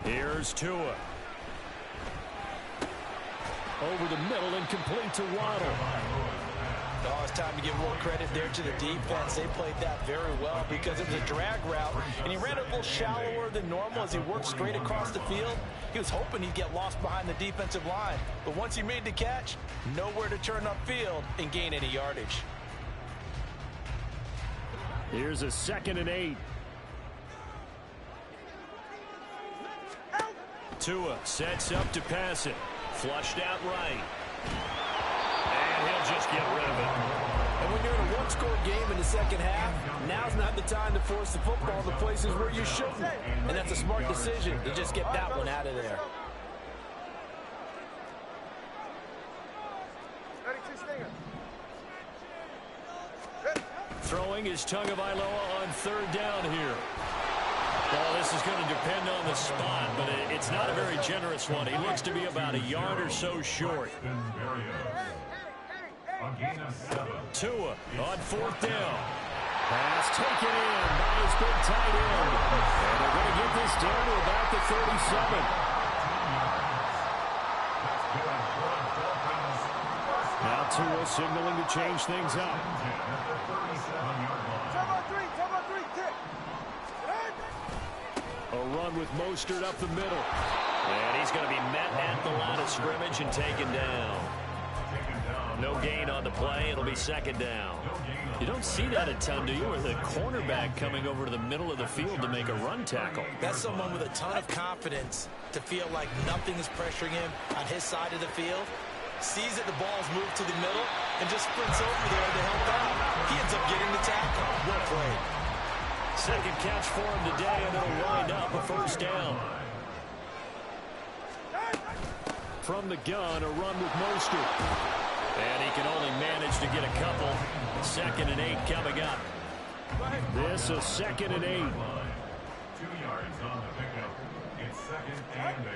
Here's Tua. Over the middle and complete to Waddle. Oh, it's time to give more credit there to the defense. They played that very well because it was a drag route, and he ran it a little shallower than normal as he worked straight across the field. He was hoping he'd get lost behind the defensive line, but once he made the catch, nowhere to turn upfield and gain any yardage. Here's a 2nd and 8. Tua sets up to pass it. Flushed out right. And he'll just get rid of it. And when you're in a one-score game in the second half, now's not the time to force the football to places where you shouldn't. And that's a smart decision to just get that one out of there. Throwing is Tagovailoa on third down here. Well, this is going to depend on the spot, but it's not a very generous one. He looks to be about a yard or so short. Tua on fourth down. Pass taken in by his big tight end. And they're going to get this down to about the 37. Now Tua signaling to change things up. A run with Mostert up the middle. And he's going to be met at the line of scrimmage and taken down. No gain on the play. It'll be second down. You don't see that a ton, do you? Or the cornerback coming over to the middle of the field to make a run tackle. That's someone with a ton of confidence to feel like nothing is pressuring him on his side of the field. Sees that the ball's moved to the middle and just sprints over there to help out. He ends up getting the tackle. Well played. Second catch for him today, and it'll wind up a first down. From the gun, a run with Mostert. And he can only manage to get a couple. 2nd and 8 coming up. This is 2nd and 8. 2 yards on the pickup. It's 2nd and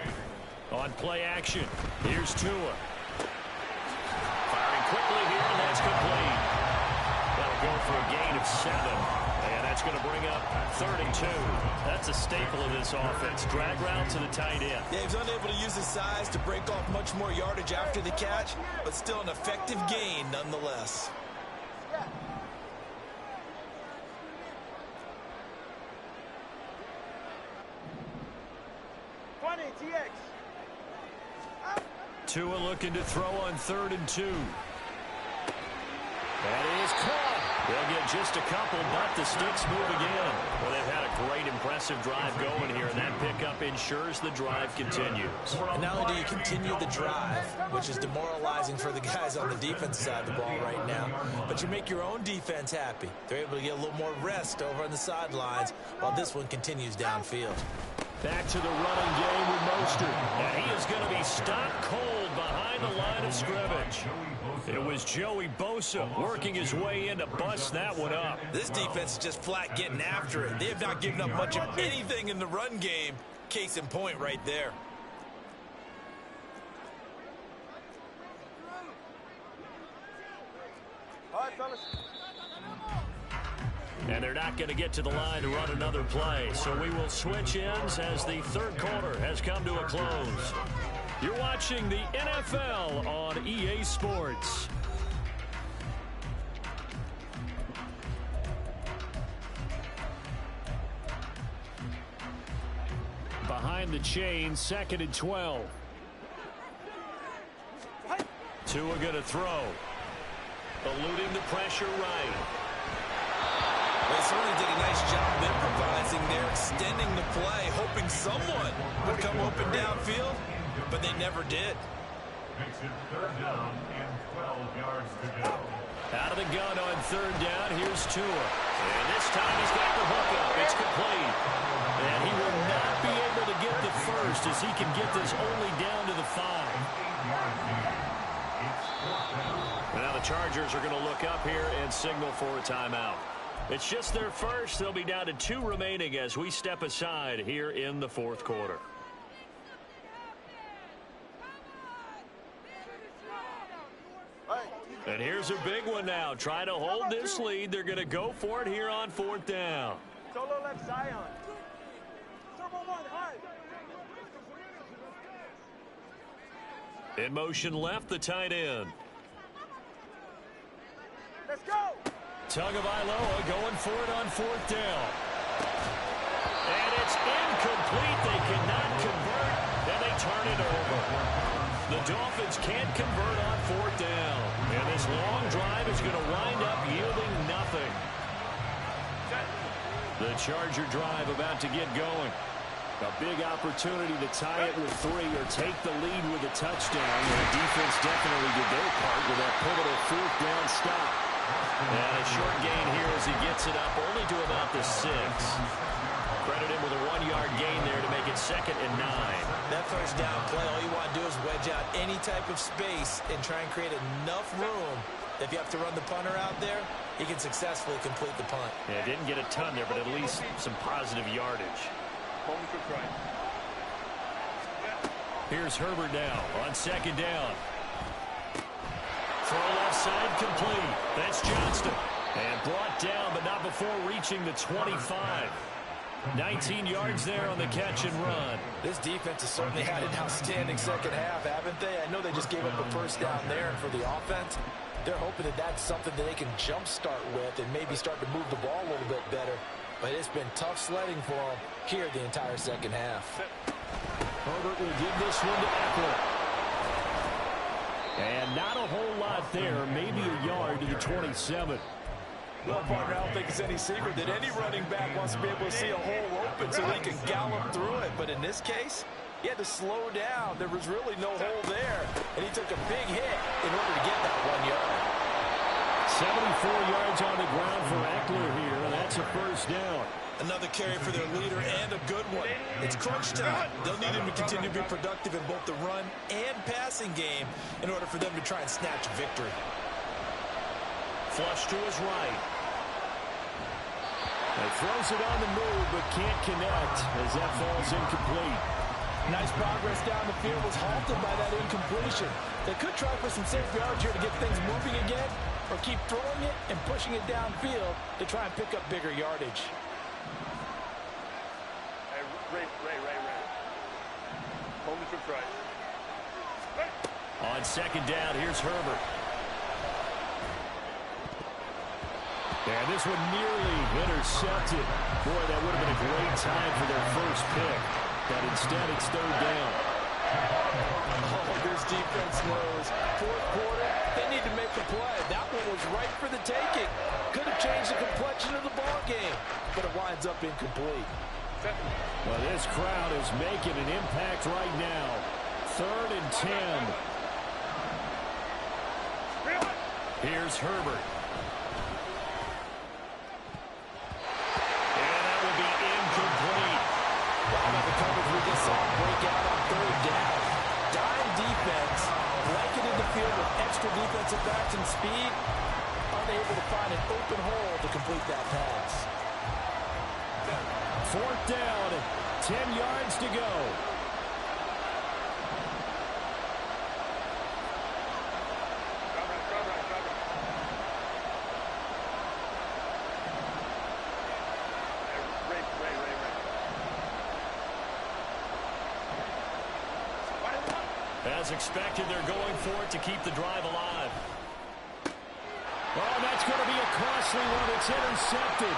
8. On play action, here's Tua. Firing quickly here, and that's complete. That'll go for a gain of 7. And that's going to bring up 3rd and 2. That's a staple of this offense. Drag route to the tight end. Yeah, he's unable to use his size to break off much more yardage after the catch, but still an effective gain nonetheless. Tua looking to throw on 3rd and 2. That is caught. They'll get just a couple, but the sticks move again. Well, they've had a great, impressive drive going here, and that pickup ensures the drive continues. And not only do you continue the drive, which is demoralizing for the guys on the defense side of the ball right now, but you make your own defense happy. They're able to get a little more rest over on the sidelines while this one continues downfield. Back to the running game with Mostert. And he is going to be stopped cold behind the line of scrimmage. It was Joey Bosa working his way in to bust that one up. This defense is just flat getting after it. They have not given up much of anything in the run game. Case in point right there. And they're not going to get to the line to run another play. So we will switch ends as the third quarter has come to a close. You're watching the NFL on EA Sports. Behind the chain, 2nd and 12. Tua going to throw. Eluding the pressure right. They certainly did a nice job of improvising there, extending the play, hoping someone would come open downfield, but they never did. Makes it 3rd down and 12 yards to go. Out of the gun on 3rd down, here's Tua. And this time he's got the hook up. It's complete. And he will not be able to get the first as he can get this only down to the 5. Now the Chargers are going to look up here and signal for a timeout. It's just their first. They'll be down to 2 remaining as we step aside here in the 4th quarter. And here's a big one now. Try to hold this lead. They're going to go for it here on 4th down. Solo left Zion. In motion left, the tight end. Let's go. Tagovailoa going for it on 4th down. And it's incomplete. They cannot convert, and they turn it over. The Dolphins can't convert on 4th down. And this long drive is going to wind up yielding nothing. The Charger drive about to get going. A big opportunity to tie it with 3 or take the lead with a touchdown. The defense definitely did their part with that pivotal 4th down stop. And a short gain here as he gets it up only to about the 6. Credit him with a 1-yard gain there to make it 2nd and 9. That first down play, all you want to do is wedge out any type of space and try and create enough room. If you have to run the punter out there, he can successfully complete the punt. Yeah, didn't get a ton there, but at least some positive yardage. Here's Herbert now on 2nd down. Throw left side complete. That's Johnston. And brought down, but not before reaching the 25. 19 yards there on the catch and run. This defense has certainly had an outstanding second half, haven't they? I know they just gave up a first down there, and for the offense, they're hoping that that's something that they can jumpstart with and maybe start to move the ball a little bit better. But it's been tough sledding for them here the entire second half. Herbert will give this one to Eckler. And not a whole lot there, maybe a yard to the 27. Well, partner, I don't think it's any secret that any running back wants to be able to see a hole open so he can gallop through it. But in this case, he had to slow down. There was really no hole there. And he took a big hit in order to get that 1 yard. 74 yards on the ground for Eckler here, and that's a first down. Another carry for their leader and a good one. It's crunch time. They'll need him to continue to be productive in both the run and passing game in order for them to try and snatch victory. Flush to his right. He throws it on the move, but can't connect as that falls incomplete. Nice progress down the field was halted by that incompletion. They could try for some safe yards here to get things moving again, or keep throwing it and pushing it downfield to try and pick up bigger yardage. Ray. Hold the trip right. On 2nd down, here's Herbert. And this one nearly intercepted. Boy, that would have been a great time for their first pick. But instead, it's 3rd down. Oh, this defense knows. 4th quarter, they need to make a play. That one was right for the taking. Could have changed the complexion of the ball game, but it winds up incomplete. Well, this crowd is making an impact right now. 3rd and 10. Here's Herbert. And that will be incomplete. Wow, about the coverage we just saw break out on 3rd down. Dime defense, blanketed the field with extra defensive backs and speed, unable to find an open hole to complete that pass. 4th down, 10 yards to go. As expected, they're going for it to keep the drive alive. Oh, that's going to be a costly one. It's intercepted.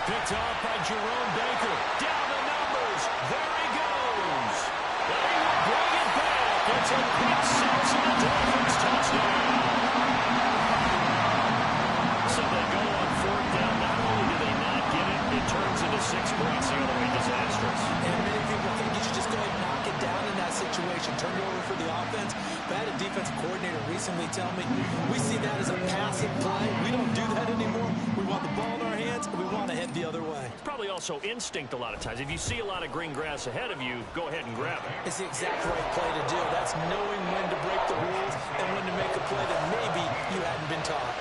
Picked off by Jerome Baker. Down the numbers. There he goes. They will bring it back. It's a pick six and a Dolphins touchdown. So they go on 4th down. Not only do they not get it, it turns into 6 points. The other way disastrous. And many people think you should just go ahead and knock it down in that situation. Turn it over for the offense. But I had a defensive coordinator recently tell me, we see that as a passive play. We don't do that anymore. We want the ball in our hands, and we want to head the other way. It's probably also instinct a lot of times. If you see a lot of green grass ahead of you, go ahead and grab it. It's the exact right play to do. That's knowing when to break the rules and when to make a play that maybe you hadn't been taught.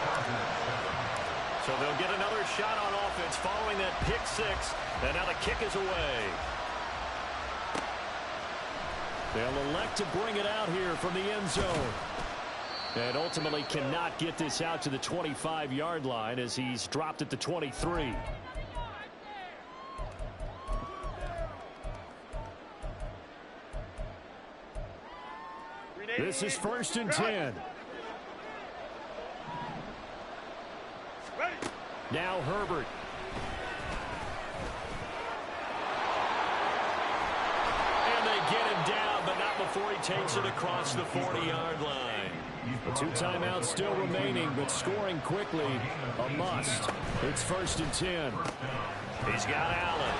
So they'll get another shot on offense following that pick six, and now the kick is away. They'll elect to bring it out here from the end zone. And ultimately cannot get this out to the 25-yard line as he's dropped at the 23. This is 1st and 10. Now Herbert. And they get him down, but not before he takes it across the 40-yard line. 2 timeouts still remaining, but scoring quickly, a must. It's 1st and 10. He's got Allen.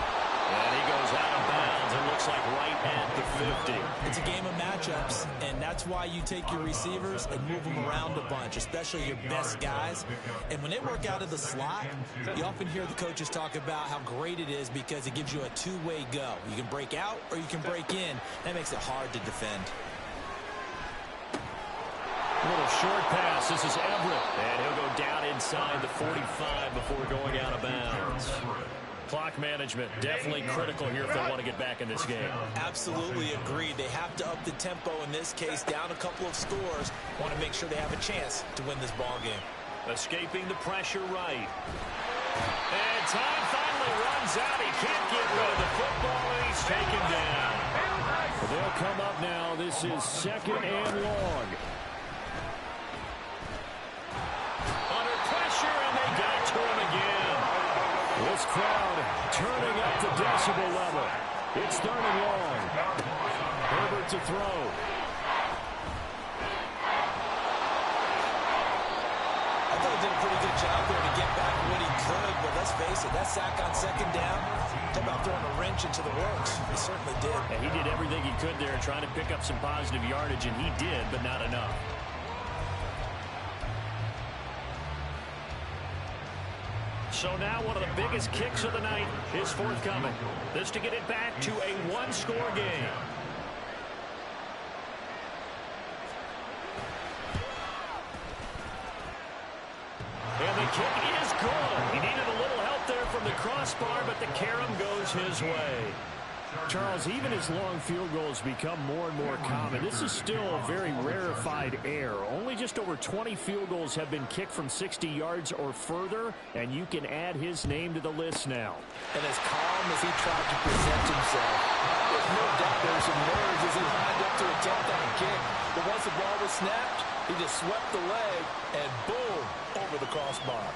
And he goes out of bounds. It looks like right at the 50. It's a game of matchups, and that's why you take your receivers and move them around a bunch, especially your best guys. And when they work out of the slot, you often hear the coaches talk about how great it is because it gives you a two-way go. You can break out or you can break in. That makes it hard to defend. A little short pass. This is Everett. And he'll go down inside the 45 before going out of bounds. Clock management definitely critical here if they want to get back in this game. Absolutely agreed. They have to up the tempo in this case, down a couple of scores. Want to make sure they have a chance to win this ball game. Escaping the pressure right. And time finally runs out. He can't get rid of the football, and he's taken down. They'll come up now. This is 2nd and long. Under pressure, and they got to him again. This crowd turning up the decibel level. It's 3rd and long. Herbert to throw. I thought he did a pretty good job there to get back what he could, but let's face it, that sack on 2nd down, talk about throwing a wrench into the works. He certainly did. And he did everything he could there trying to pick up some positive yardage, and he did, but not enough. So now one of the biggest kicks of the night is forthcoming. This to get it back to a one-score game. And the kick is good. He needed a little help there from the crossbar, but the carom goes his way. Charles, even as long field goals become more and more common, this is still a very rarefied air. Only just over 20 field goals have been kicked from 60 yards or further, and you can add his name to the list now. And as calm as he tried to present himself, there's no doubt there's some nerves as he lined up to attempt that kick. But once the ball was snapped, he just swept the leg and boom, over the crossbar.